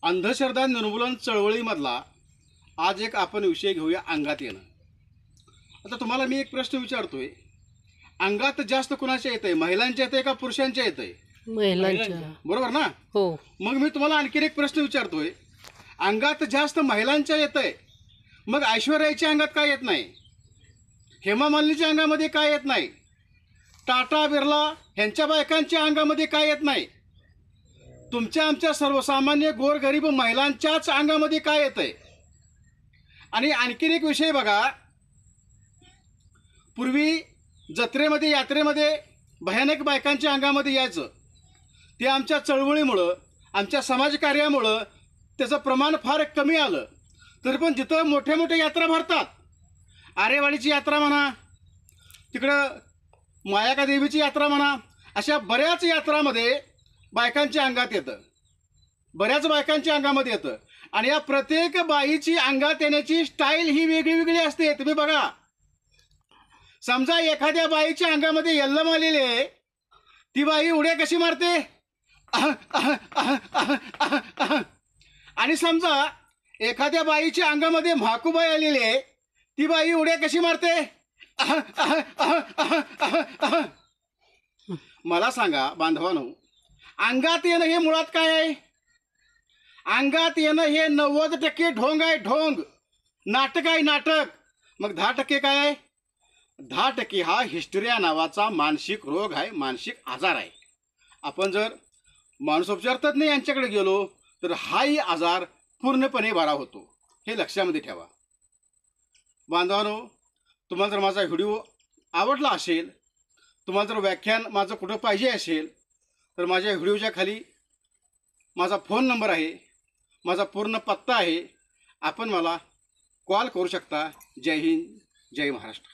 अंधश्रद्धा निर्मूलन चळवळीमधला आज एक आपण विषय घेऊया, अंगात येणं. आता तुम्हाला मी एक प्रश्न विचारतोय, अंगात जास्त कुणाच्या येतंय, महिलांच्या येतंय का पुरुषांच्या येतंय? महिलांच्या. बरोबर ना? हो. मग मी तुम्हाला आणखीन एक प्रश्न विचारतोय, अंगात जास्त महिलांच्या येतंय, मग ऐश्वर्याच्या अंगात काय येत नाही? हेमा मालिनीच्या अंगामध्ये काय येत नाही? टाटा बिर्ला ह्यांच्या बायकांच्या अंगामध्ये काय येत नाही? तुमच्या आमच्या सर्वसामान्य गोरगरीब महिलांच्याच अंगामध्ये काय येतंय? आणि आणखीन एक विषय बघा, पूर्वी जत्रेमध्ये यात्रेमध्ये भयानक बायकांच्या अंगामध्ये यायचं. ते आमच्या चळवळीमुळं, आमच्या समाजकार्यामुळं त्याचं प्रमाण फार कमी आलं. तरी पण जिथं मोठ्या मोठ्या यात्रा भरतात, आरेवाडीची यात्रा म्हणा, तिकडं मायाका देवीची यात्रा म्हणा, अशा बऱ्याच यात्रामध्ये बायकांच्या अंगात येतं, बऱ्याच बायकांच्या अंगामध्ये येतं. आणि या प्रत्येक बाईची अंगात येण्याची स्टाईल ही वेगळी वेगळी असते. तुम्ही बघा, समजा एखाद्या बाईच्या अंगामध्ये यल्लम आलेली आहे, ती बाई उड्या कशी मारते? आणि समजा एखाद्या बाईच्या अंगामध्ये म्हाकूबाई आलेली आहे, ती बाई उड्या कशी मारते? मला सांगा बांधवांनो, अंगात येणं हे मुळात काय आहे? अंगात येणं हे 90% ढोंग आहे, ढोंग, नाटक आहे, नाटक. मग 10% काय आहे? 10% हा हिस्टेरिया नावाचा मानसिक रोग आहे, मानसिक आजार आहे. आपण जर मानसोपचार तज्ञ यांच्याकडे गेलो तर हाही आजार पूर्णपणे बरा होतो, हे लक्षामध्ये ठेवा. बांधवांनो, तुम्हाला जर माझा व्हिडिओ आवडला असेल, तुम्हाला जर व्याख्यान माझं कुठं पाहिजे असेल, तर माझ्या व्हिडिओच्या खाली माझा फोन नंबर आहे, माझा पूर्ण पत्ता आहे. आपण मला कॉल करू शकता. जय हिंद, जय महाराष्ट्र.